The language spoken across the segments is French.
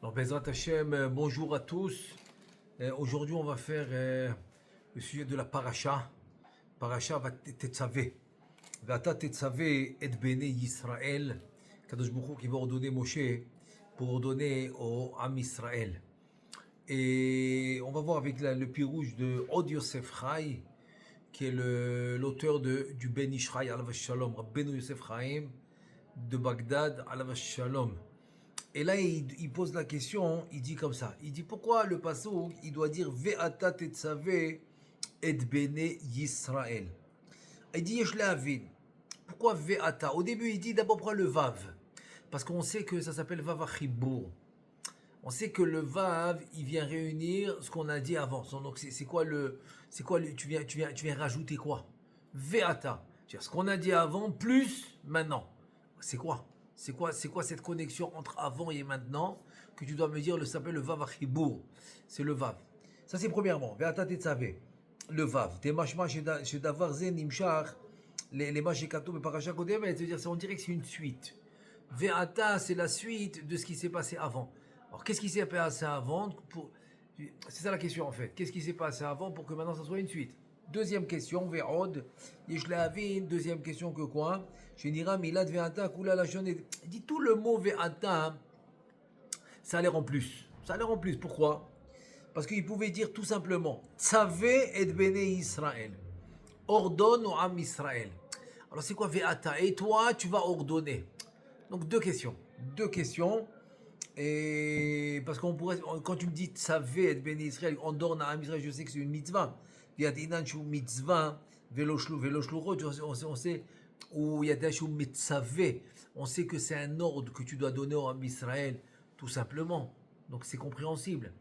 Alors, Bezrat Hashem, bonjour à tous. Aujourd'hui, on va faire le sujet de la paracha. Paracha va Tetzavé. Vata Tetzavé et Béné Yisraël. Kadosh Baruch Hu qui va ordonner Moshe pour ordonner au Am Israël. Et on va voir avec le pirouge de Od Yosef Chai, qui est l'auteur du Ben Ishraï Alav Shalom, Rabbeinu Yosef Chaim de Bagdad Alav Shalom. Et là, il pose la question, il dit comme ça. Il dit pourquoi le passouk, il doit dire Ve'ata tetzavé et bene Yisraël. Il dit Yesh lehavin. Pourquoi Ve'ata? Au début, il dit d'abord pourquoi le Vav? Parce qu'on sait que ça s'appelle Vav Achibur. On sait que le Vav, il vient réunir ce qu'on a dit avant. Donc c'est quoi tu viens rajouter quoi? Ve'ata. Ce qu'on a dit avant plus maintenant. C'est quoi? C'est quoi cette connexion entre avant et maintenant que tu dois me dire, s'appelle le Vav Achibur. C'est le Vav. Ça c'est premièrement. Ve'ata tetzavé. Le Vav. Des mashma chez Davar Zen Nimshach. Les mashekato mais paracha kodemet. C'est-à-dire, on dirait que c'est une suite. Ve'ata, c'est la suite de ce qui s'est passé avant. Alors qu'est-ce qui s'est passé avant C'est ça la question en fait. Qu'est-ce qui s'est passé avant pour que maintenant ça soit une suite? Deuxième question, Ve'od, Yesh lehavin. Deuxième question que quoi? Shenira milad ve'ata kula lashon. Dit tout le mot ve'ata, ça a l'air en plus. Ça a l'air en plus. Pourquoi? Parce qu'il pouvait dire tout simplement Tzavé et bene Israël. Ordonne au Am Israël. Alors c'est quoi ve'ata? Et toi, tu vas ordonner. Donc deux questions. Et parce qu'on pourrait, quand tu me dis Tzavé et bene Israël, ordonne à Am Israël, je sais que c'est une mitzvah. Mitzvah, on sait, ou Yadashu Mitzavé, on sait que c'est un ordre que tu dois donner au Am Israël, tout simplement. Donc c'est compréhensible.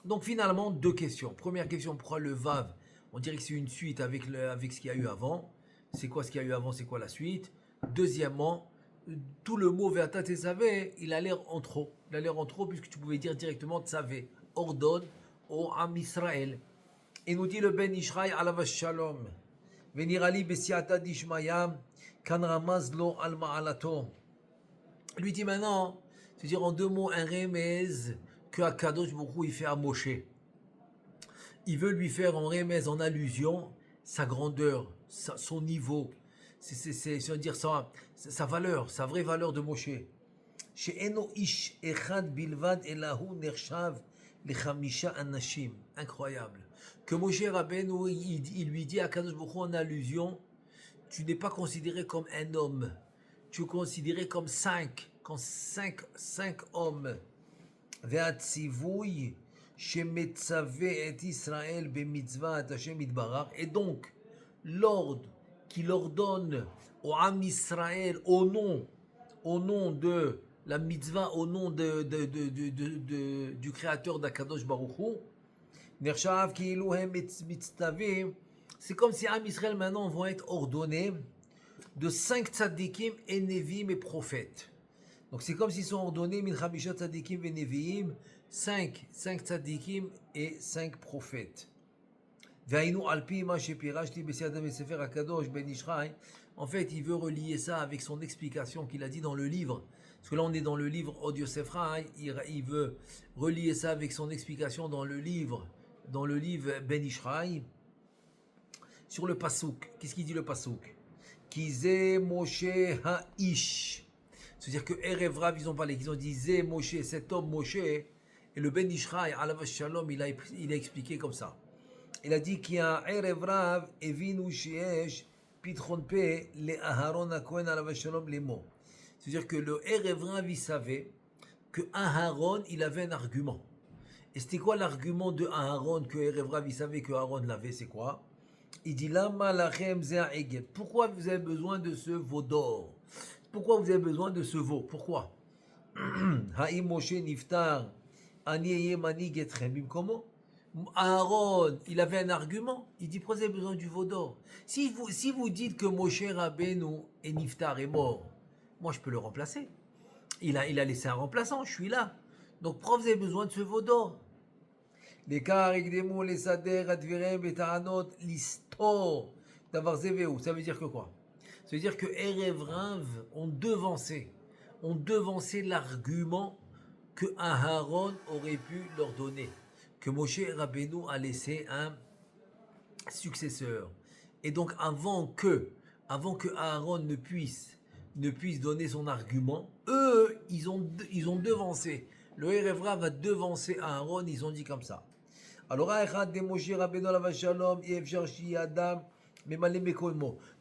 Donc finalement, deux questions. Première question, pourquoi le Vav? On dirait que c'est une suite avec ce qu'il y a eu avant. C'est quoi ce qu'il y a eu avant? C'est quoi la suite? Deuxièmement, tout le mot Ve'ata Tetzavé, il a l'air en trop. Il a l'air en trop puisque tu pouvais dire directement Tzavé, ordonne au Am Israël. Et nous dit le Ben Ishraï Alav Shalom. Venirali besiata dishmaya kan ramaz lo al ma'alato. Lui dit maintenant, c'est-à-dire en deux mots, un remez que Akadosh Baruch Hu il fait à Moshe. Il veut lui faire en remez, en allusion, sa grandeur, son niveau, c'est-à-dire sa valeur, sa vraie valeur de Moshe. Chez Eno ish echad bilvad elahu nershav lechamisha anashim. Incroyable. Que Moshe Rabbeinu, il lui dit à Kadosh Baruch Hu en allusion, tu n'es pas considéré comme un homme, tu es considéré comme cinq hommes. Ve'atzivui shemetzavé et Israël bemitzvah Hashem itbarach. Et donc, l'ordre qu'il ordonne au Am Israël au nom de la mitzvah, au nom du créateur d'Akadosh Baruch Hu, Nershav ki iluhem mitzvah, c'est comme si Am Israël maintenant vont être ordonnés de 5 tzadikim et nevim et prophètes. Donc c'est comme s'ils sont ordonnés min chamisha tzadikim et neviim, 5 tzadikim et 5 prophètes. En fait, il veut relier ça avec son explication qu'il a dit dans le livre. Parce que là, on est dans le livre Od Yosef Chai. Il veut relier ça avec son explication dans le livre Ben Ishraï. Sur le Passouk. Qu'est-ce qu'il dit le Passouk? Kize Moshe Ha'ish. C'est-à-dire que Erev Rav, ils ont parlé. Ils ont dit Zé Moshe, cet homme Moshe. Et le Ben Ishraï, Alav Shalom, il a expliqué comme ça. Il a dit qu'il y a un Erev Rav, Evinu Sheesh, Pitron Pe, le Aharon Akohen Alav Shalom, les mots. C'est-à-dire que le Erev Rav, il savait que Aharon, il avait un argument. Et c'était quoi l'argument de Aharon que Erev Rav, il savait que Aharon l'avait? C'est quoi? Il dit Lama lachem ze ha'egel. Pourquoi vous avez besoin de ce veau d'or? Pourquoi vous avez besoin de ce veau? Pourquoi? Ha'im Moshe niftar, ani yemani getrem. Comment? Aaron, il avait un argument. Il dit, pourquoi vous avez besoin du veau d'or? Si vous dites que Moshe Rabbeinu et Niftar est mort, moi je peux le remplacer. Il a laissé un remplaçant, je suis là. Donc pourquoi vous avez besoin de ce veau d'or? Les karigdemu, les sader, advirem, et taranot, l'histor, d'avoir zévéou. Ça veut dire que quoi? Ça veut dire que Erev Rav ont devancé l'argument que Aaron aurait pu leur donner, que Moshe Rabbeinu a laissé un successeur. Et donc avant que Aaron ne puisse donner son argument, eux, ils ont devancé. Le Erevra va devancer Aaron, ils ont dit comme ça. Alors,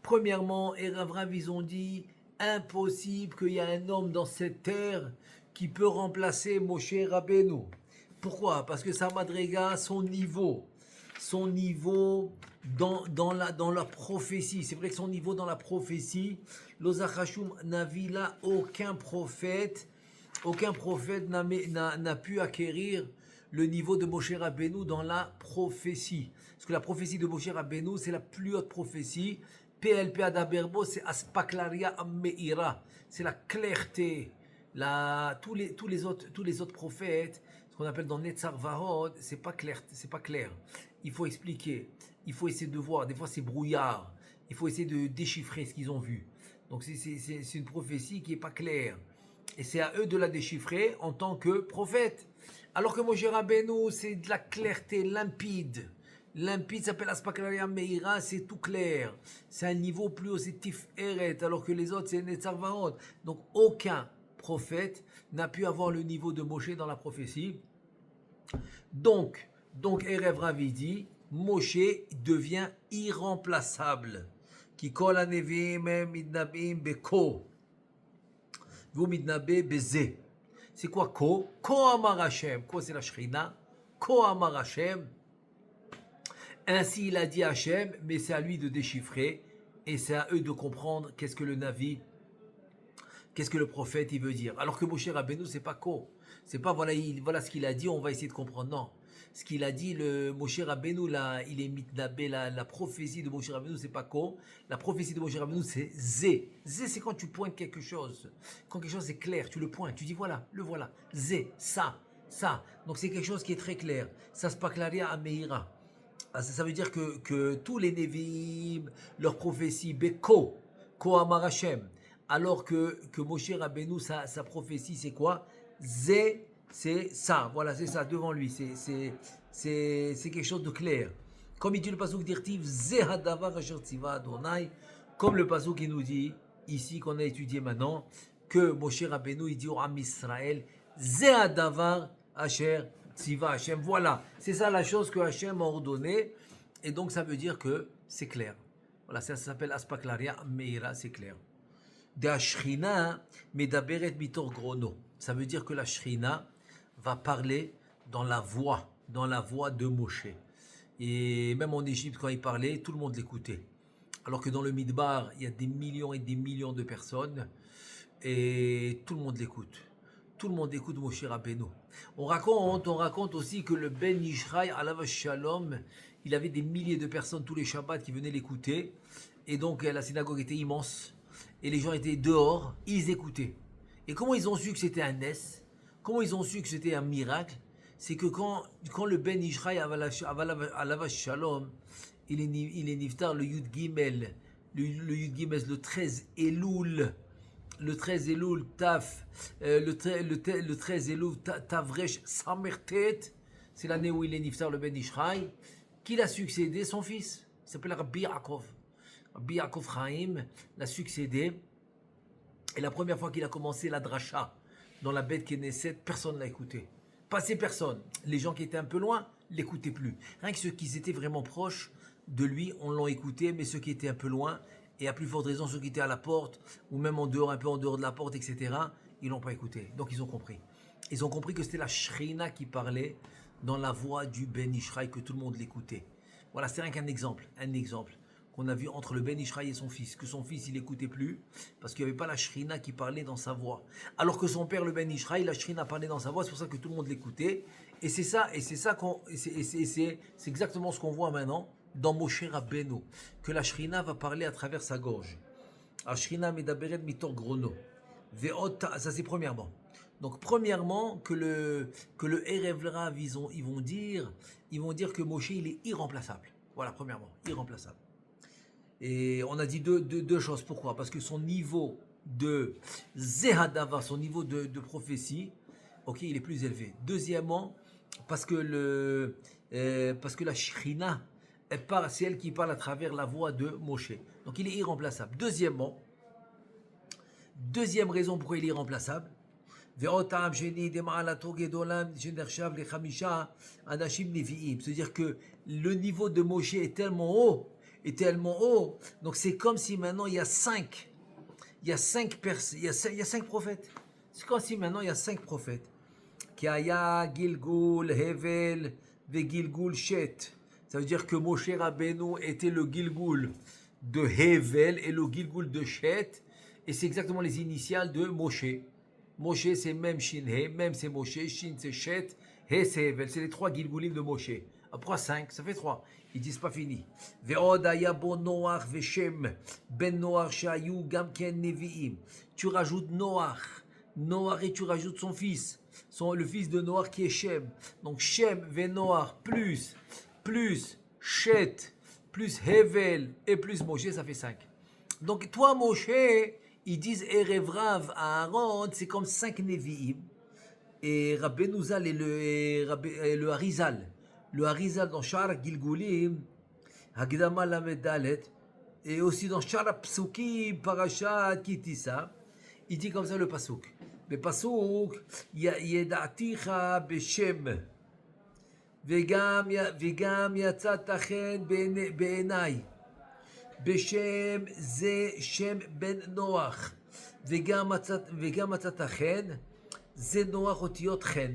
premièrement, Erevrav, ils ont dit, impossible qu'il y ait un homme dans cette terre qui peut remplacer Moshe Rabbeinu. Pourquoi? Parce que sa madriga, son niveau dans la prophétie, c'est vrai que son niveau dans la prophétie, l'Ozachashum Navila, aucun prophète n'a pu acquérir le niveau de Moshe Rabbeinu dans la prophétie. Parce que la prophétie de Moshe Rabbeinu, c'est la plus haute prophétie. PLP Adaberbo, c'est Aspaklaria Meira, c'est la clarté. Tous les autres prophètes, ce qu'on appelle dans Netzar Vahod, c'est pas clair. Il faut expliquer, il faut essayer de voir. Des fois, c'est brouillard. Il faut essayer de déchiffrer ce qu'ils ont vu. Donc, c'est une prophétie qui est pas claire. Et c'est à eux de la déchiffrer en tant que prophète. Alors que Moshe Rabbeinu, c'est de la clarté limpide. Limpide s'appelle Aspaklaria Meira, c'est tout clair. C'est un niveau plus haut, c'est Tiferet, alors que les autres, c'est Netzar Vahod. Donc, aucun prophète n'a pu avoir le niveau de Moshe dans la prophétie. Donc Erev Ravi dit, Moshe devient irremplaçable. Ki kol hanevim midnabim beko, vu midnabe beze. C'est quoi ko? Ko amar Hashem. Ko c'est la Shrina. Ko amar Hashem. Ainsi il a dit Hashem, mais c'est à lui de déchiffrer et c'est à eux de comprendre qu'est-ce que le Navi, qu'est-ce que le prophète il veut dire. Alors que Moshe Rabbeinu, c'est pas ko. C'est pas voilà ce qu'il a dit, on va essayer de comprendre. Non. Ce qu'il a dit, le Moshe Rabbeinu, là, il est mitnabé, la prophétie de Moshe Rabbeinu, c'est pas ko. La prophétie de Moshe Rabbeinu, c'est zé. Zé, c'est quand tu pointes quelque chose. Quand quelque chose est clair, tu le pointes, tu dis voilà, le voilà. Zé, ça. Donc c'est quelque chose qui est très clair. Ça se paklaria à Meira. Ça veut dire que tous les Nevi'im, leurs prophéties, Beko, Ko Amar Hashem, alors que Moshe Rabbeinu, sa prophétie, c'est quoi? Zé, c'est ça, voilà, c'est ça, devant lui, c'est quelque chose de clair. Comme il dit le pasuk d'Irtiv, Zé Hadavar Asher Tziva Adonai, comme le pasuk qui nous dit, ici, qu'on a étudié maintenant, que Moshe Rabbeinu, il dit au Am Israël, Zé Hadavar Asher Tziva Hashem, voilà, c'est ça la chose que Hashem a ordonnée, et donc ça veut dire que c'est clair. Voilà, ça s'appelle Aspaklaria Meira, c'est clair. De Ashrina Medaberet Mitor Grono. Ça veut dire que la Shrina va parler dans la voix de Moshe. Et même en Égypte, quand il parlait, tout le monde l'écoutait. Alors que dans le Midbar, il y a des millions et des millions de personnes, et tout le monde l'écoute. Tout le monde écoute Moshe Rabbeinu. On raconte aussi que le Ben Ishraï, alav shalom, il avait des milliers de personnes tous les Shabbats qui venaient l'écouter. Et donc la synagogue était immense. Et les gens étaient dehors, ils écoutaient. Et comment ils ont su que c'était un Nes? Comment ils ont su que c'était un miracle? C'est que quand le Ben Ishraï, alav shalom, il est niftar le Yud Gimel, le 13 Elul. Le 13 Elul Taf, le 13 Elul Tavresh Samertet, c'est l'année où il est niftar le Ben Ishraï, qu'il a succédé son fils. Il s'appelle Rabbi Yaakov. Rabbi Yaakov Chaim l'a succédé. Et la première fois qu'il a commencé la dracha dans la bête Knesset, personne ne l'a écouté. Pas ces personnes. Les gens qui étaient un peu loin l'écoutaient plus. Rien que ceux qui étaient vraiment proches de lui, on l'a écouté, mais ceux qui étaient un peu loin, et à plus forte raison ceux qui étaient à la porte, ou même en dehors, un peu en dehors de la porte, etc., ils l'ont pas écouté. Donc ils ont compris. Ils ont compris que c'était la Shrina qui parlait dans la voix du Ben Ishraï, que tout le monde l'écoutait. Voilà, c'est rien qu'un exemple. Un exemple qu'on a vu entre le Ben Ishraï et son fils, que son fils il n'écoutait plus, parce qu'il n'y avait pas la Shrina qui parlait dans sa voix. Alors que son père, le Ben Ishraï, la Shrina parlait dans sa voix, c'est pour ça que tout le monde l'écoutait. Et c'est exactement ce qu'on voit maintenant dans Moshe Rabbeinu, que la Shrina va parler à travers sa gorge. La Shrina medaberet mitor grono. Ça c'est premièrement. Donc premièrement que le Erev Rav, ils vont dire que Moshe il est irremplaçable. Voilà, premièrement, irremplaçable. Et on a dit deux choses. Pourquoi? Parce que son niveau de Zehadava, son niveau de prophétie, ok, il est plus élevé. Deuxièmement, parce que, parce que la Shrina, c'est elle qui parle à travers la voix de Moshe. Donc il est irremplaçable. Deuxièmement, deuxième raison pourquoi il est irremplaçable, c'est-à-dire que le niveau de Moshe est tellement haut, donc c'est comme si maintenant il y a cinq prophètes. C'est comme si maintenant il y a 5 prophètes. Kiaya, Gilgul, Hevel, ve Gilgul Shet. Ça veut dire que Moshe Rabbeinu était le Gilgul de Hevel et le Gilgul de Shet, et c'est exactement les initiales de Moshe. Moshe c'est même Shin He, même c'est Moshe, Shin c'est Shet, He c'est Hevel, c'est les 3 Gilgulim de Moshe. Après 5, ça fait 3. Ils disent pas fini. Ve'od haya bo Noach ve'Shem, ben Noach shayu gam ken nevi'im. Tu rajoutes Noach, Noach et tu rajoutes son fils, le fils de Noach qui est Shem. Donc Shem ve'Noach plus Shet, plus Hevel et plus Moshe, ça fait 5. Donc toi Moshe, ils disent Erev Rav à Aaron, c'est comme 5 Nevi'im. Et Rabbeinu Zal et le Harizal. Le Harizal dans Shar Gilgulim, Hagdama Lamed Dalet, et aussi dans Shar Psukim, Parashat Kitissa, il dit comme ça le Pasuk. Le Pasuk, Yeda'aticha Beshem, Vegam Yatzat Tachen Be'enai. בשם זה שם בן נוח, וגם מצאת חן, זה נוח אותיות חן.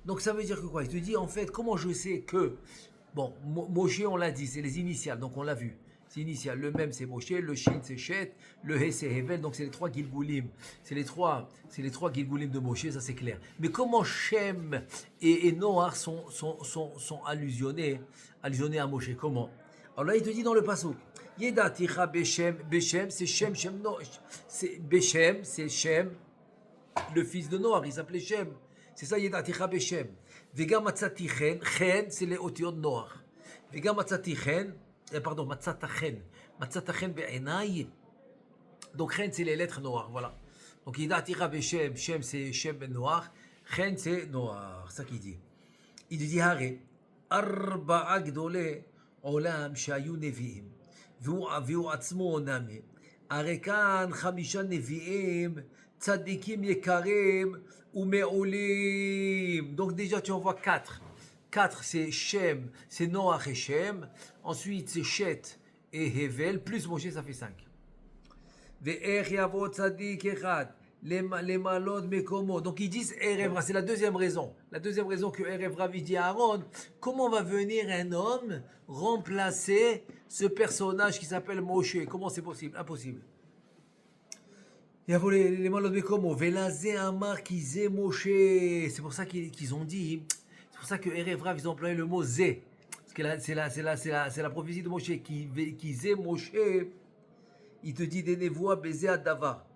Donc ça veut dire que quoi? Il te dit en fait, comment je sais que, bon, Moshe on l'a dit, c'est les initiales, donc on l'a vu. C'est initial, le même c'est Moshe, le Shin c'est Shet, le He c'est Hevel, donc c'est les 3 Gilgulim. C'est les trois Gilgulim de Moshe, ça c'est clair. Mais comment Shem et Noach sont allusionnés à Moshe? Comment? Alors là il te dit dans le Pasuk, Yedaticha Beshem, c'est Shem, Beshem, c'est Shem, le fils de Noach, il s'appelait Shem. C'est ça, Yedaticha Beshem. Vega Matzati Chen, Chen, c'est les otiot de Noach. Vega Matzati Chen, pardon, Matzatachen. Matzatachen Be'enai. Donc Chen, c'est les lettres Noach, voilà. Donc Yedaticha Beshem, Shem, c'est Shem ben Noach. Chen, c'est Noach, ça qu'il dit. Il dit, Hare, Arba'a Gdole, Olam, Shayu Nevi'im. והוא עצמו נמי. הרי כאן 5 נביאים, צדיקים יקרים ומעולים. Donc déjà tu en vois 4. 4 c'est Shem, c'est Noach et Shem. Ensuite c'est Shet et Hevel, plus Moshe ça fait 5. ואיך יבוא צדיק אחד למעלות מקומו. Donc ils disent Erev Rav, c'est la deuxième raison. La deuxième raison que Erev Rav dit à Aaron, comment va venir un homme remplacer ce personnage qui s'appelle Moshe? Comment c'est possible? Impossible. Il y a les malot mekomo, velazé amar kizé Moshe. C'est pour ça qu'ils ont dit, c'est pour ça que Erev Rav ils ont employé le mot zé. Parce que c'est la prophétie de Moshe qui zé Moshe. Il te dit des névois baiser à Davar.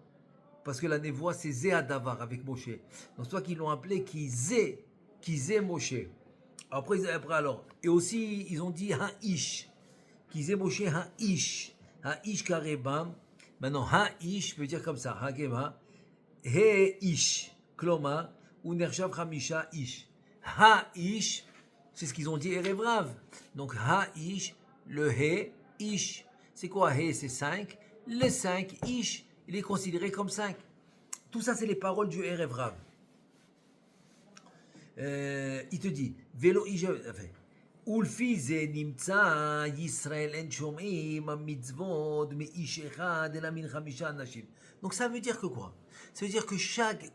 Parce que la névoie, c'est Zé Davar avec Moshe. Donc c'est toi qu'ils l'ont appelé Kizé Moshe. Après alors. Et aussi, ils ont dit Ha'ish. Kizé Moshe Ha'ish. Ha'ish Karebam. Maintenant, Ha'ish veut dire comme ça. Hagema. He-ish. Kloma. Ou Nershav Hamisha Ish. Ha'ish. C'est ce qu'ils ont dit Erev Rav. Donc Ha'ish, le He-ish. C'est quoi He? C'est 5. Les 5 Ish. Il est considéré comme 5. Tout ça, c'est les paroles du Erev Rav. Il te dit, Velo Ulfize nimtza Yisrael en shomim mitzvot me ish echad elamin chamisha anashim. Donc ça veut dire que quoi? Ça veut dire que chaque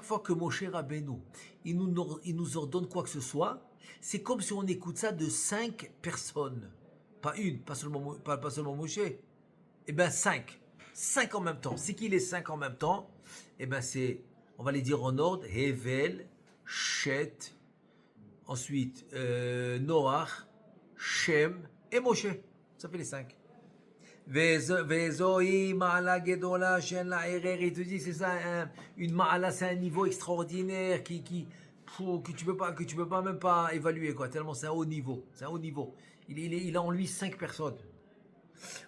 fois que Moshe Rabbeinu, il nous ordonne quoi que ce soit, c'est comme si on écoute ça de 5 personnes. Pas une, pas seulement Moshe. Eh bien 5. 5 en même temps. C'est qui les 5 en même temps? Eh bien c'est, on va les dire en ordre, Hevel, Shet, ensuite Noach, Shem et Moshe. Ça fait les 5. Vezoi ma'ala gedola shen la erer. Il te dit c'est ça, une ma'ala, c'est un niveau extraordinaire que tu peux pas même pas évaluer quoi. Tellement c'est un haut niveau. C'est un haut niveau. Il a en lui 5 personnes.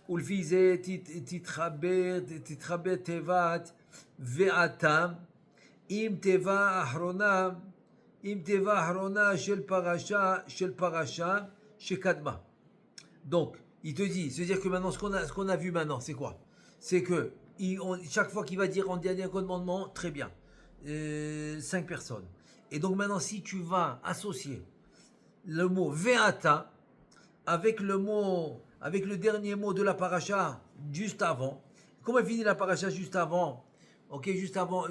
ולפי זה תתחבר תיבת ואתה Im teva ahrona, im teva ahrona shel parasha shekadma. Donc, il te dit, c'est-à-dire que maintenant, ce qu'on a vu maintenant, c'est quoi? C'est que chaque fois qu'il va dire en dernier commandement, très bien, 5 personnes. Et donc maintenant, si tu vas associer le mot ve'ata avec le dernier mot de la paracha juste avant, comment finit la paracha juste avant? Ok, juste avant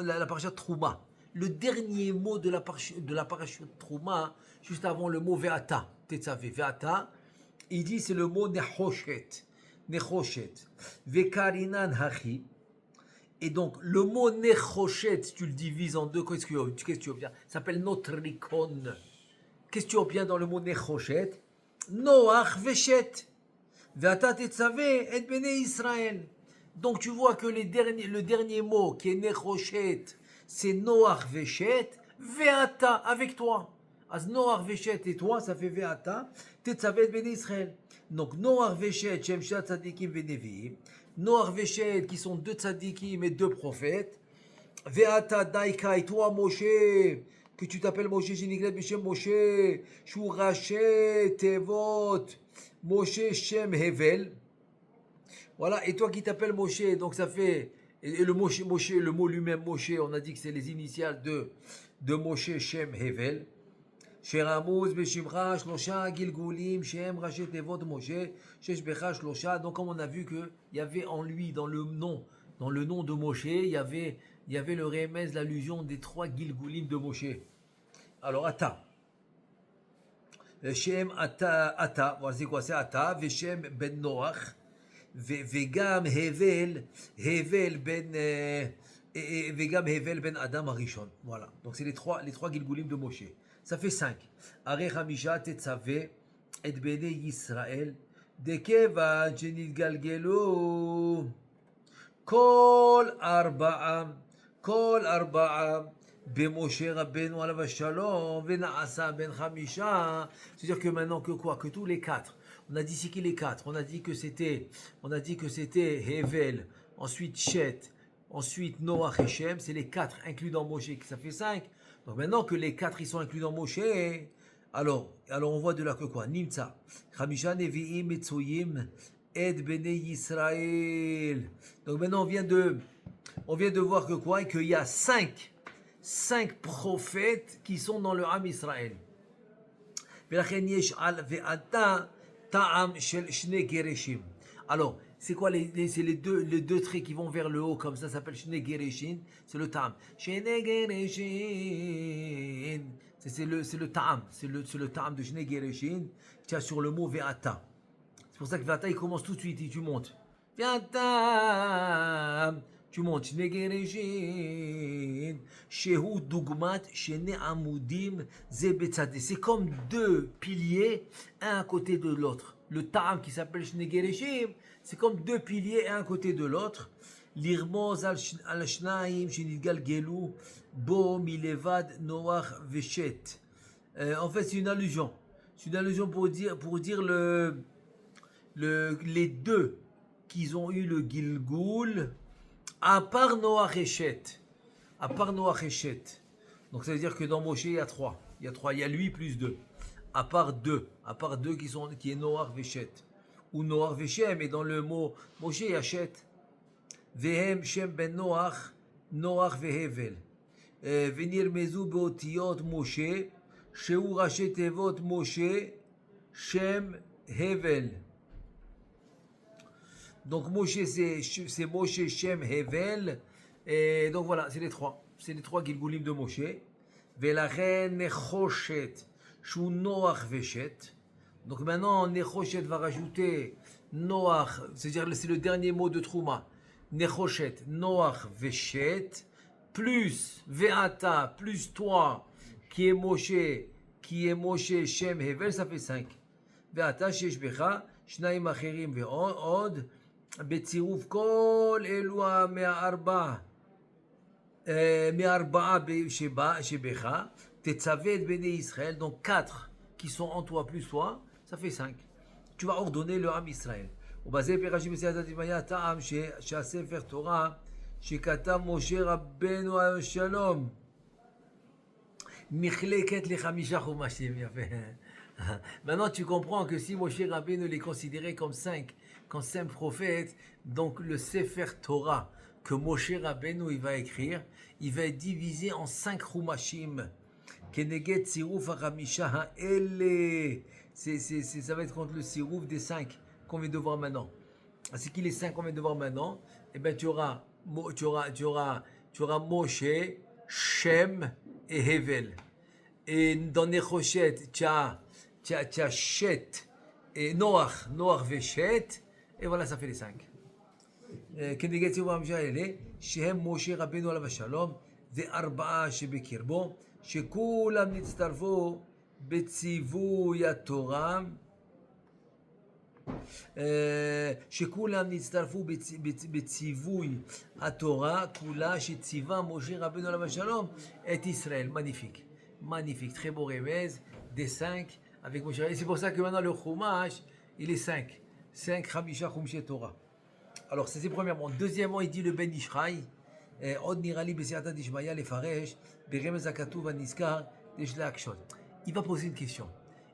la paracha Trouma. Le dernier mot de la paracha Trouma, juste avant le mot ve'ata, tetzavé, ve'ata, il dit c'est le mot nechoshet, nechoshet, vekarinan hachi. Et donc le mot nechoshet, tu le divises en deux, qu'est-ce que tu obtiens? Ça s'appelle notrikon. Qu'est-ce que tu obtiens dans le mot nechoshet? Noach veshet, ve'ata tetzavé et bnei Israël. Donc tu vois que le dernier mot qui est nechoshet, c'est Noach veshet, ve'ata avec toi. Az Noach veshet et toi, ça fait ve'ata, tetzavé et bnei Israël. Donc Noach veshet, shem shat tzadikim ve'neviim. Noach veshet qui sont 2 tzadikim et 2 prophètes. Ve'ata daika et toi Moshe, que tu t'appelles Moshe, Sheniglet Beshem Moshe, Shu Raché Tevot, Moshe Shem Hevel. Voilà, et toi qui t'appelles Moshe, donc ça fait, et le Moshe, le mot lui-même Moshe, on a dit que c'est les initiales de Moshe Shem Hevel. Sheramuz Beshimra Shlosha Gilgulim Shem Raché Tevot Moshe, Shesh Becha Shlosha. Donc comme on a vu qu'il y avait en lui, dans le nom de Moshe, il y avait le remez, l'allusion des 3 Gilgulim de Moshe. Alors, Ata. Shem Ata, voilà c'est quoi? C'est Ata, Veshem ben Noach, Vegam Hevel ben Vegam Hevel ben Adam Arishon. Voilà. Donc c'est les trois Gilgulim de Moshe. Ça fait 5. Are Hamisha Tetzave et Bnei Yisrael Dekeva Jenit Galgelo Kol Arba'a Bemoshe Rabbeinu alav shalom Venaasa ben Hamisha. C'est-à-dire que maintenant que quoi? Que tous les 4. On a dit c'est qui les 4? On a dit que c'était Hevel, ensuite Shet, ensuite Noach et Shem. C'est les 4 inclus dans Moshe, ça fait 5. Donc maintenant que les 4 ils sont inclus dans Moshe, alors on voit de là que quoi? Nimtza Hamisha Nevi'im Metzoyim et Bnei Yisrael. Donc maintenant on vient de voir que quoi? Qu'il y a 5 prophètes qui sont dans le Ham Israël. Alors, c'est quoi c'est les deux traits qui vont vers le haut comme ça s'appelle Shne Gereshin, c'est le Ta'am. Shne Gereshin, c'est le Ta'am, c'est le Ta'am de Shne Gereshin, tu as sur le mot Ve'ata. C'est pour ça que Ve'ata il commence tout de suite et tu montes. Ve'ata, tu montes. Shne Gereshin, Shehu Dugmat, Shne Amudim, Ze Betzadeh. C'est comme 2 piliers, un à côté de l'autre. Le Ta'am qui s'appelle Shne Gereshin, c'est comme 2 piliers, un à côté de l'autre. L'irmoz al-shnaim, shenidgal gelou, bo milevad noach veshet. En fait, c'est une allusion. C'est une allusion pour dire les 2 qui ont eu le Gilgoul, à part Noach et Shet. À part Noach et Shet. Donc ça veut dire que dans Moshe, il y a 3. Il y a lui plus 2. À part 2 qui est Noach et Shet. Ou Noach Veshem, et dans le mot Moshe, il y a Shet. Vehem Shem ben Noach, Noach vehevel. Venir mezu beotiot Moshe, Sheu Raché Tevot Moshe, Shem Hevel. Donc Moshe, c'est Moshe, Shem, Hevel. Et donc voilà, c'est les 3. C'est les 3 Gilgulim de Moshe. Velachen Nechoshet, Shu Noach Veshet. Donc maintenant, Nechoshet va rajouter Noach, c'est-à-dire c'est le dernier mot de Trouma. Nechoshet, Noach Veshet, plus Ve'ata, plus toi, qui est Moshe, Shem, Hevel, ça fait 5. Ve'ata, Shesh Becha, Shnaim Acherim Ve'od, בצירוף כל אלו מהארבעה שבך, תצווה את בני ישראל, donc 4 qui sont en toi plus toi, ça fait 5. Tu vas ordonner le Ham Israël. ובזה פירשי בסייעתא דשמיא טעם שהספר תורה שכתב משה רבנו עליו שלום. מחלקת לחמישה חומשים, יפה. Maintenant, tu comprends que si Moshe Rabbeinu est considéré comme comme 5 prophètes, donc le Sefer Torah que Moshe Rabbeinu il va écrire, il va être divisé en 5 Chumashim. Keneged Sirouf Haramisha Ele. Ça va être contre le Sirouf des 5 qu'on vient de voir maintenant. C'est qu'il est 5 qu'on vient de voir maintenant. Et bien tu auras Moshe, Shem et Hevel. Et dans Nechoshet, tu as Shet et Noach et Shet. Et voilà, ça fait les 5. כנגד ציבור חמישה האלה, שהם משה רבנו עליו השלום, וארבעה שבקרבו, שכולם נצטרפו בציווי התורה, שכולם נצטרפו בציווי התורה, כולה שציווה משה רבנו עליו השלום את ישראל. Magnifique, magnifique, très beau remez, des 5 avec Moshe. Et c'est pour ça que maintenant le Chumash, il est 5 Chamisha Chumshe Torah. Alors, c'est premièrement. Deuxièmement, il dit le Ben Ishraï, Od Nirali Besiata Dishmaya Lefaresh, Beremez Akatuv Aniskar, Deshlakshon. Il va poser une question.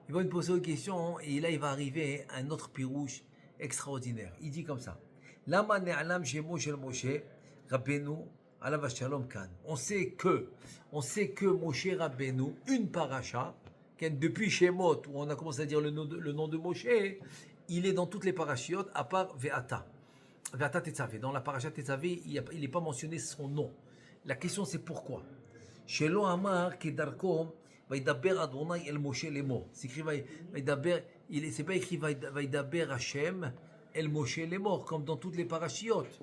Il va nous poser une question et là, il va arriver à un autre pirouche extraordinaire. Il dit comme ça. Lama Ne'alam Shemo Shel Moshe, Rabbeinu, Alav Shalom Kan. On sait que Moshe Rabbeinu, une paracha, depuis Shemot, où on a commencé à dire le nom de Moshe, il est dans toutes les parachiotes, à part Ve'ata. Ve'ata Tetzavé. Dans la paracha Tetzavé, il n'est pas mentionné son nom. La question c'est pourquoi. Shelo Amar Kedarko Vaidaber Adonai El Moshe Lemo. C'est écrit Vaidaber, c'est pas écrit Vaidaber Hashem El Moshe Lemo, comme dans toutes les parachiotes.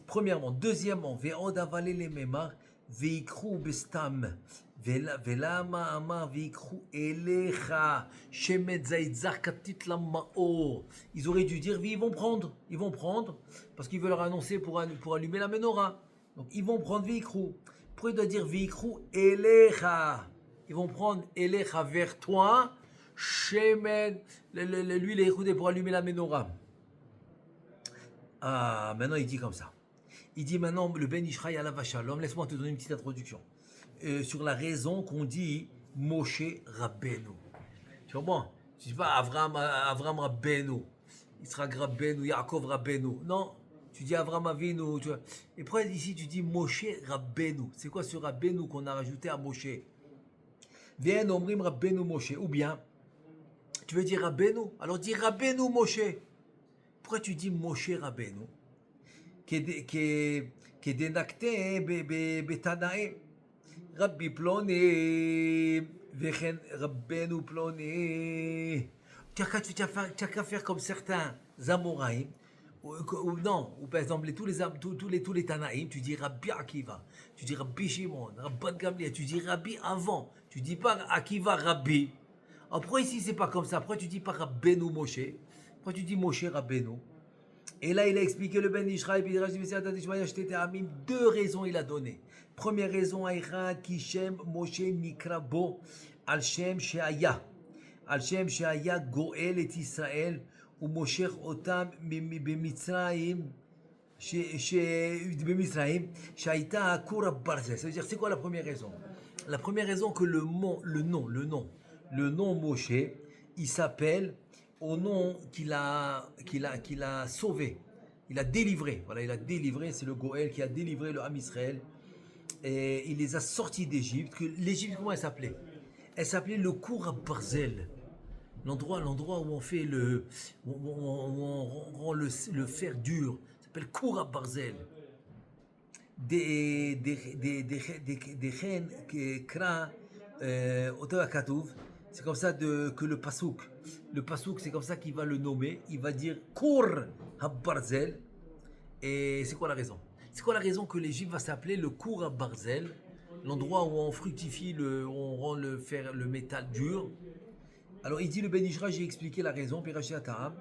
Premièrement. Deuxièmement, Ve'od Avalé Le Memar Veikru Bestam. ולמה אמר ויקחו אליך שמת זייtzar katit lamao. Ils auraient dû dire ils vont prendre parce qu'ils veulent leur annoncer pour allumer la menorah. Donc ils vont prendre v'ikru. Pourquoi il doit dire v'ikru elecha? Ils vont prendre elecha vers toi, shemet l'huile est écoutée pour allumer la menorah. Ah, maintenant il dit comme ça. Il dit maintenant le Ben Ishraï alav shalom. Laisse-moi te donner une petite introduction. Sur la raison qu'on dit Moshe Rabbeinu. Tu comprends? Tu dis pas Avram Rabbeinu, Yitzhak Rabbeinu, Yaakov Rabbeinu. Non, tu dis Avram Avinu. Et pourquoi ici tu dis Moshe Rabbeinu? C'est quoi ce Rabbeinu qu'on a rajouté à Moshe? Viens, Omrim Rabbeinu Moshe. Ou bien, tu veux dire Rabbeinu? Alors dis Rabbeinu Moshe. Pourquoi tu dis Moshe Rabbeinu? Kedenakte betanae. Rabbi Ploné, Vechen Rabbeinu Ploné. Tu n'as qu'à faire comme certains Amoraïm, ou par exemple tous les Tanaïm, tu dis Rabbi Akiva, tu dis Rabbi Shimon, Rabban Gamliel, tu dis Rabbi avant, tu dis pas Akiva Rabbi. Alors pourquoi ici c'est pas comme ça? Pourquoi tu dis pas Rabbeinu Moshe? Pourquoi tu dis Moshe Rabbeinu? Et là il a expliqué le Ben Ishraï, deux raisons il a donné. Première raison, Aïchad, Kishem, Moshe, Nikrabo, Al-Shem, Sheaya. Al-Shem, Sheaya, Goel et Israël, ou Moshe, Otam, Bemitzraïm, Shaïta, Akoura, Barzel. Ça veut dire, c'est quoi la première raison? La première raison que le nom Moshe, il s'appelle au nom qu'il a sauvé. Il a délivré. Voilà, il a délivré, c'est le Goel qui a délivré le Ham Israël. Et il les a sortis d'Égypte. L'Égypte, comment elle s'appelait? Elle s'appelait le Kour à Barzel. L'endroit où on fait où on rend le fer dur. Ça s'appelle Kour à Barzel. Des reines qui kra Otav Katouv. C'est comme ça que le Pasouk. Le Pasouk, c'est comme ça qu'il va le nommer. Il va dire Kour à Barzel. Et c'est quoi la raison? C'est quoi la raison que l'Égypte va s'appeler le Kour à Barzel, l'endroit où on fructifie, où on rend le métal dur? Alors il dit le Ben Ishraï, j'ai expliqué la raison. Piraché Ataram,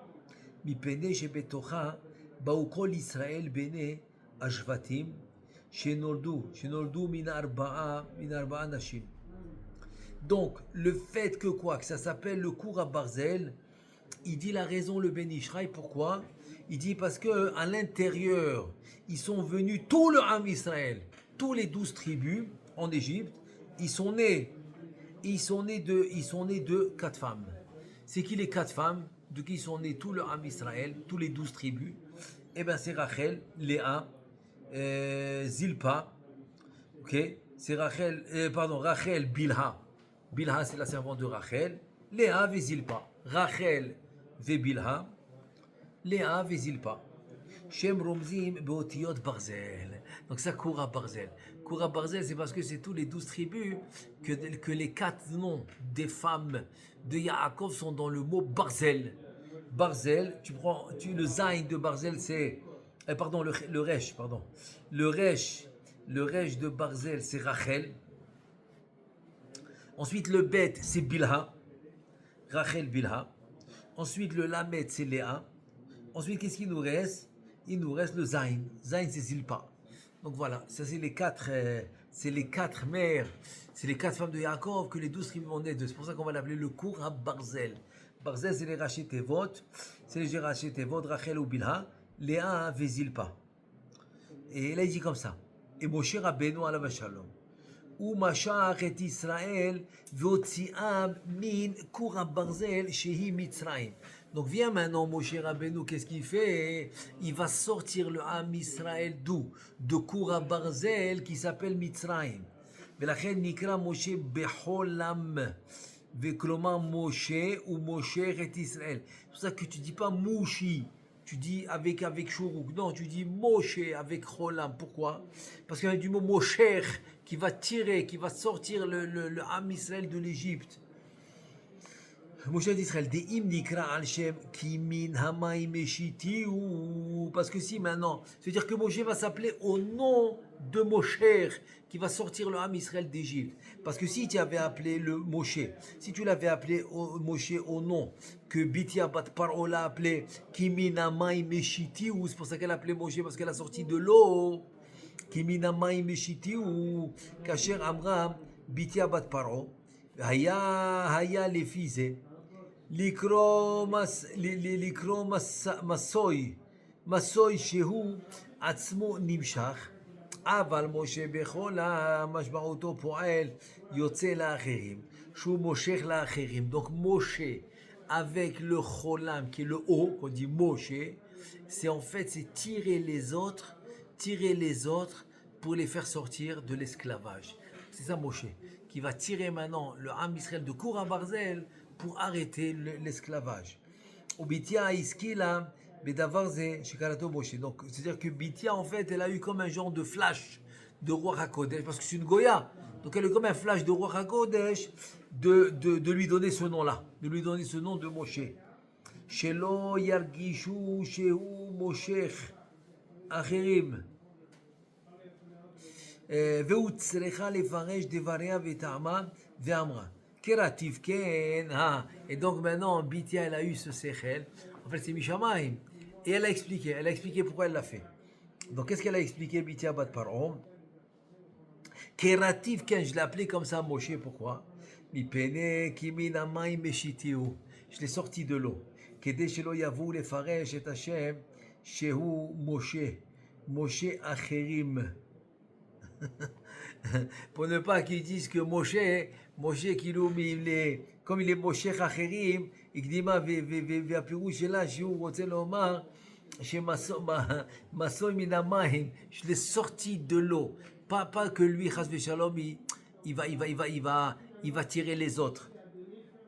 mi pene shebetocha baukol Israël bene ashvatim shenoldu min arba'a nashim. Donc le fait que ça s'appelle le Kour à Barzel, il dit la raison le Ben Ishraï, pourquoi? Il dit parce que à l'intérieur, ils sont venus, tout le Ham Israël, tous les 12 tribus en Égypte, ils sont nés de 4 femmes. C'est qui les 4 femmes de qui sont nés tout le Ham Israël, tous les 12 tribus? Eh bien c'est Rachel, Léa, Zilpa, ok? C'est Rachel, Bilha. Bilha c'est la servante de Rachel. Léa et Zilpa. Rachel et Bilha. Léa et Zilpa. Shem Romzim Beotiot Barzel. Donc ça, Koura Barzel. Koura Barzel, c'est parce que c'est tous les 12 tribus que les 4 noms des femmes de Yaakov sont dans le mot Barzel. Barzel, le Zayn de Barzel, c'est. Le Resh, pardon. Le Resh de Barzel, c'est Rachel. Ensuite, le Bet, c'est Bilha. Rachel Bilha. Ensuite, le Lamed, c'est Léa. Ensuite, qu'est-ce qu'il nous reste? Il nous reste le Zayn. Zayn, c'est Zilpa. Donc voilà, ça c'est les 4 mères, c'est les 4 femmes de Yaakov que les 12 tribus ont nées de. C'est pour ça qu'on va l'appeler le Kour Barzel. Barzel, c'est les Rashi Tevot, c'est les Rashi Tevot, Rachel ou Bilha, Léa et Zilpa. Et là il dit comme ça. Et Moshe Rabbeinu alav shalom. Ou Mashach et Israël, Votziam min Kour Barzel, Shehi Mitzrayim. Donc viens maintenant Moshe Rabbeinu, qu'est-ce qu'il fait? Il va sortir le Ham Israël d'où? De Koura Barzel qui s'appelle Mitzrayim. ולכן נקרא משה בחולם, וכלומר Moshe ou Moshe et Israël. C'est pour ça que tu dis pas Mouchi, tu dis avec Shuruk. Non, tu dis Moshe avec Cholam. Pourquoi? Parce qu'il y a du mot Mosher qui va tirer, qui va sortir le Ham Israël de l'Égypte. Moshe d'Israël, De'im nikra al Shem ki min hamayim eshiti, ou parce que si maintenant, c'est-à-dire que Moshe va s'appeler au nom de Mosher qui va sortir le Ham Israël d'Égypte. Parce que si tu avais appelé le Moshe, si tu l'avais appelé Moshe au nom que Bitia Bat Paro l'a appelé ki min hamayim eshiti, ou c'est pour ça qu'elle a appelé Moshe parce qu'elle a sorti de l'eau, ki min hamayim eshiti, ou Kasher Amram Bitia Bat Paro, Haya les fils. לקרוא מסוי שהוא עצמו נמשך, אבל משה בכל המשמעותו פועל יוצא לאחרים, שהוא מושך לאחרים. Donc Moshe avec le cholam qui est le haut, qu'on dit Moshe, c'est en fait c'est tirer les autres pour les faire sortir de l'esclavage. C'est ça Moshe, qui va tirer maintenant le Ham Israël de Koura Barzel pour arrêter l'esclavage. Au Bitia Iskila, Bedavarze, Shikarato Moshe. Donc, c'est-à-dire que Bitia, en fait, elle a eu comme un genre de flash de Roi HaKodesh, parce que c'est une Goya. Donc, elle a eu comme un flash de Roi HaKodesh de lui donner ce nom-là, de lui donner ce nom de Moshe. Shelo Yargishu Shehu Moshech Acherim. והוא צריכה לפרש דבריה וטעמה ואמרה. Kératif Ken, et donc maintenant Bitia elle a eu ce sechel, en fait c'est Mishamaim, et elle a expliqué pourquoi elle l'a fait. Donc qu'est-ce qu'elle a expliqué Bitia Bat Paro? Kératif Ken, je l'ai appelé comme ça Moshe, pourquoi? Mi pene kimina maim meshitiu, je l'ai sorti de l'eau. Kede shelo yavu lefaresh et Hashem shehu Moshe acherim. Pour ne pas qu'ils disent que Moshe כאילו, comme il est מושך אחרים, הקדימה והפירוש שלה שהוא רוצה לומר שמסוי מן המים, je l'ai sorti de l'eau, pas que lui, חס ושלום, il va tirer les autres.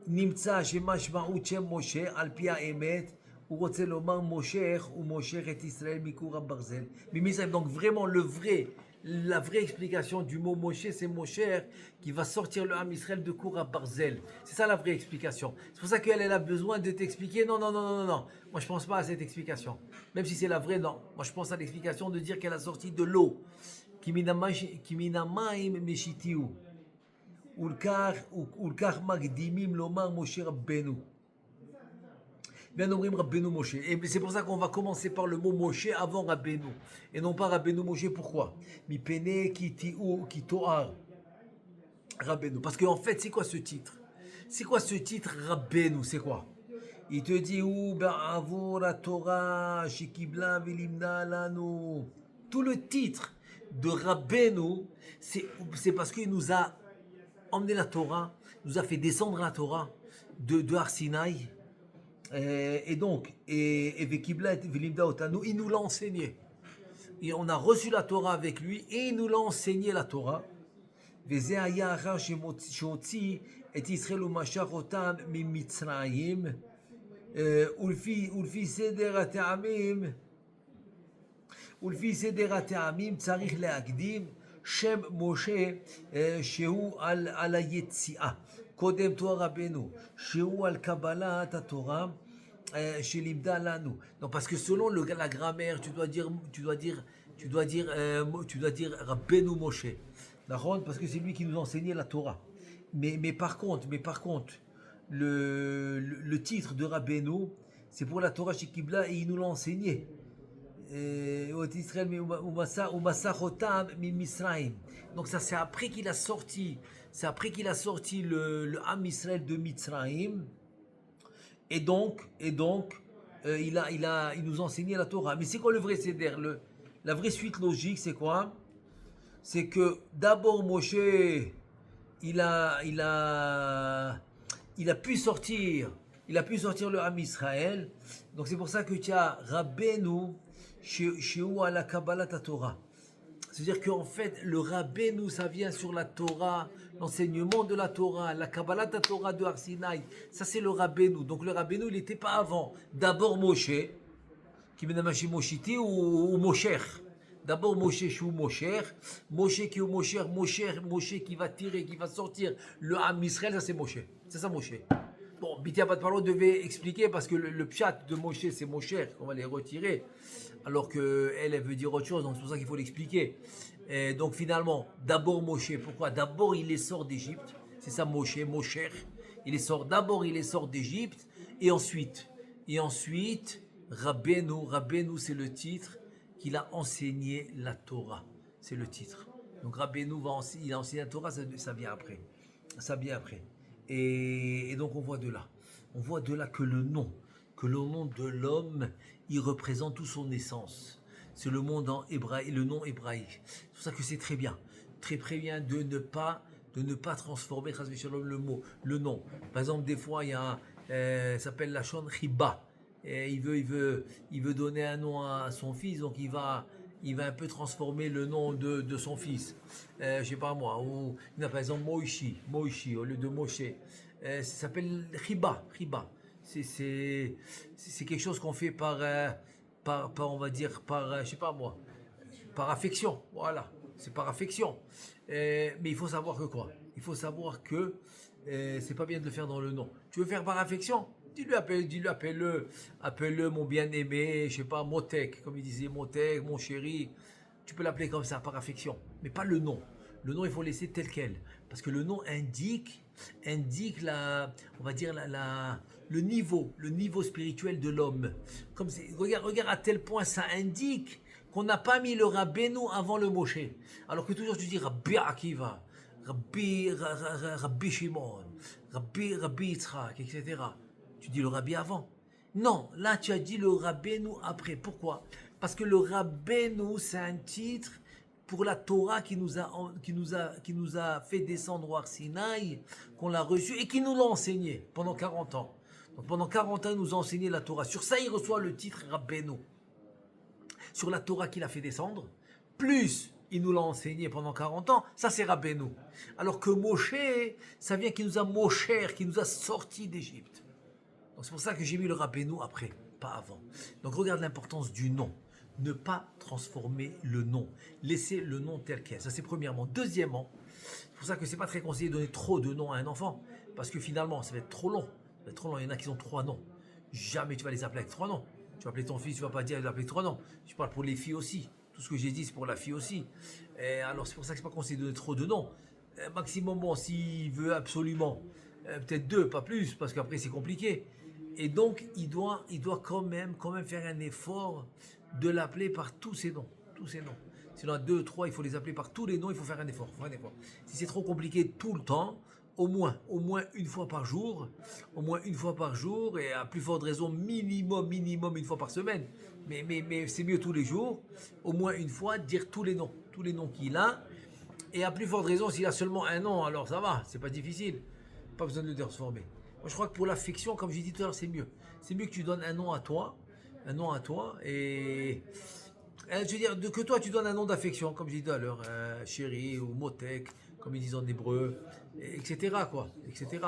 נמצא שמשמעות שם משה על פי האמת, הוא רוצה לומר מושך ומושך את ישראל מכור הברזל. Donc vraiment la vraie explication du mot Moshe, c'est Mosher qui va sortir le Ham Israël de Koura Barzel. C'est ça la vraie explication. C'est pour ça qu'elle a besoin de t'expliquer. Non. Moi, je pense pas à cette explication. Même si c'est la vraie, non. Moi, je pense à l'explication de dire qu'elle a sorti de l'eau. Kiminamaim meshitiu. Ulkar magdimim lomar Moshe Rabbeinu. Bien nombreux Rabbeinu Moshe. Et c'est pour ça qu'on va commencer par le mot Moshe avant Rabbeinu. Et non pas Rabbeinu Moshe. Pourquoi? Mi pene ki toar Rabbeinu. Parce qu'en fait, c'est quoi ce titre? C'est quoi ce titre Rabbeinu? C'est quoi? Il te dit ou ba'avur la Torah, shekibla vilimna lanu. Tout le titre de Rabbeinu, c'est parce qu'il nous a emmené la Torah, nous a fait descendre la Torah de Har Sinaï. Et donc, Vekibla vilimda otanu, il nous l'a enseigné. Et on a reçu la Torah avec lui et il nous l'a enseigné la Torah. וזה היה אחר שהוציא את ישראל ומשך אותם ממצרים ולפי סדר הטעמים צריך להקדים שם משה שהוא על היציאה קודם תואר רבנו שהוא על קבלת התורה שלימדה לנו. Donc parce que selon la grammaire tu dois dire Rabbeinu Moshe. Parce que c'est lui qui nous enseignait la Torah. Mais par contre, le titre de Rabbeinu, c'est pour la Torah chez Kibla et il nous l'a enseigné. Donc ça c'est après qu'il a sorti, le Am Israël de Mitzrayim. Et donc, il nous a enseigné la Torah. Mais c'est quoi le vrai seder? La vraie suite logique, c'est quoi? C'est que d'abord Moshe, il a pu sortir le Ham Israël. Donc c'est pour ça que tu as Rabbeinu Shehu ala Kabbalat Torah. C'est-à-dire qu'en fait, le Rabbeinu, ça vient sur la Torah, l'enseignement de la Torah, la Kabbalat Torah de Har Sinaï. Ça c'est le Rabbeinu. Donc le Rabbeinu, il n'était pas avant. D'abord Moshe, qui mène à Moshiti ou Mosher. D'abord Moshe Shou Mosher, Moshe qui est Mosher, Moshe qui va tirer, qui va sortir le Ham Israël, ça c'est Moshe. C'est ça Moshe. Bon, Bithia Bat Paro devait expliquer parce que le pshat de Moshe c'est Mosher, qu'on va les retirer, alors qu'elle veut dire autre chose, donc c'est pour ça qu'il faut l'expliquer. Et donc finalement, d'abord Moshe, pourquoi? D'abord il les sort d'Égypte, c'est ça Moshe, Mosher. D'abord il les sort d'Égypte, et ensuite, Rabbeinu c'est le titre, qu'il a enseigné la Torah. C'est le titre. Donc Rabbeinu il a enseigné la Torah, ça vient après. Et donc on voit de là que le nom de l'homme, il représente toute son essence. C'est le nom hébraïque. C'est pour ça que c'est très bien de ne pas transformer le nom. Par exemple, des fois, il y a ça s'appelle la Lachon Chiba. Et il veut donner un nom à son fils, donc il va un peu transformer le nom de son fils. Je sais pas moi, ou il a par exemple Moishi au lieu de Moshe. Ça s'appelle Riba. C'est quelque chose qu'on fait par on va dire je sais pas moi, par affection. Voilà, c'est par affection. Mais il faut savoir que quoi? Il faut savoir que c'est pas bien de le faire dans le nom. Tu veux faire par affection? Dis-lui, appelle-le mon bien-aimé, je sais pas, Motek, comme il disait, Motek, mon chéri. Tu peux l'appeler comme ça, par affection, mais pas le nom. Le nom, il faut laisser tel quel, parce que le nom indique on va dire le niveau spirituel de l'homme. Comme regarde à tel point ça indique qu'on n'a pas mis le Rabbeinu avant le Moshe. Alors que toujours tu dis Rabbi Akiva, Rabbi Shimon, Rabbi Yitzhak, etc. Tu dis le Rabbi avant. Non, là tu as dit le Rabbeinu après. Pourquoi? Parce que le Rabbeinu, c'est un titre pour la Torah qui nous a fait descendre au Har Sinaï, qu'on l'a reçu et qui nous l'a enseigné pendant 40 ans. Donc pendant 40 ans, il nous a enseigné la Torah. Sur ça, il reçoit le titre Rabbeinu. Sur la Torah qu'il a fait descendre, plus il nous l'a enseigné pendant 40 ans, ça c'est Rabbeinu. Alors que Moshe, ça vient qu'il nous a Mosher, qui nous a sortis d'Égypte. Donc c'est pour ça que j'ai mis le Rabbeinu après, pas avant. Donc regarde l'importance du nom. Ne pas transformer le nom. Laisser le nom tel quel. Ça c'est premièrement. Deuxièmement, c'est pour ça que c'est pas très conseillé de donner trop de noms à un enfant. Parce que finalement, ça va être trop long. Il y en a qui ont 3 noms. Jamais tu vas les appeler avec 3 noms. Tu vas appeler ton fils, tu vas pas dire l'appeler 3 noms. Je parle pour les filles aussi. Tout ce que j'ai dit, c'est pour la fille aussi. Et alors c'est pour ça que c'est pas conseillé de donner trop de noms. Maximum, bon, s'il veut absolument, peut-être 2, pas plus, parce qu'après c'est compliqué. Et donc, il doit quand même faire un effort de l'appeler par tous ses noms. S'il y en a 2, 3, il faut les appeler par tous les noms, il faut faire un effort. Si c'est trop compliqué tout le temps, au moins une fois par jour, et à plus forte raison, minimum une fois par semaine, mais c'est mieux tous les jours, au moins une fois, dire tous les noms qu'il a, et à plus forte raison, s'il a seulement un nom, alors ça va, c'est pas difficile, pas besoin de le transformer. Moi je crois que pour l'affection, comme j'ai dit tout à l'heure, c'est mieux. C'est mieux que tu donnes un nom à toi, et je veux dire, que toi tu donnes un nom d'affection, comme j'ai dit tout à l'heure, chéri ou motek, comme ils disent en hébreu, etc. quoi, etc.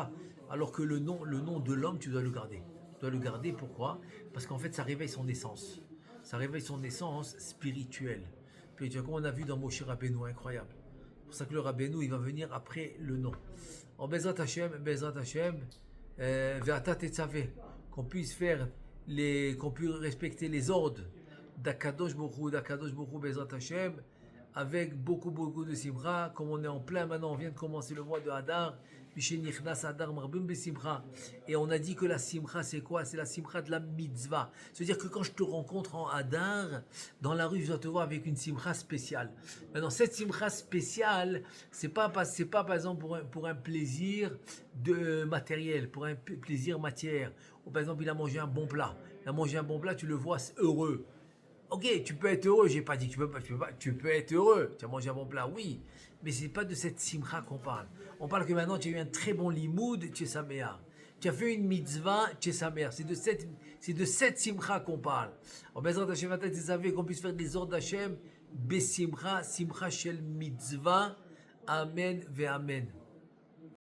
Alors que le nom de l'homme, tu dois le garder. Tu dois le garder, pourquoi? Parce qu'en fait, ça réveille son essence. Ça réveille son essence spirituelle. Puis, comme on a vu dans Moshe Rabbeinu, incroyable. C'est pour ça que le Rabbeinu, il va venir après le nom. En Bezrat Hashem, Ve'ata Tetzavé, qu'on puisse qu'on puisse respecter les ordres d'Akadosh Baruch Hu, Bezrat Hashem, avec beaucoup de simcha, comme on est en plein maintenant, on vient de commencer le mois de Hadar, et on a dit que la simcha c'est quoi? C'est la simcha de la mitzvah. C'est-à-dire que quand je te rencontre en Hadar, dans la rue, je dois te voir avec une simcha spéciale. Maintenant, cette simcha spéciale, c'est pas par exemple pour un plaisir matériel, pour un plaisir matière. Ou par exemple, il a mangé un bon plat. Tu le vois heureux. Ok, tu peux être heureux, j'ai pas dit que tu peux être heureux, tu as mangé un bon plat, oui, mais c'est pas de cette simcha qu'on parle. On parle que maintenant tu as eu un très bon limoud, tu es saméar. Tu as fait une mitzvah, tu es saméar. C'est de cette simcha qu'on parle. En Bezrat Hashem, tu savais qu'on puisse faire des ordres d'Hachem, besimcha, simcha shel mitzvah, amen ve amen.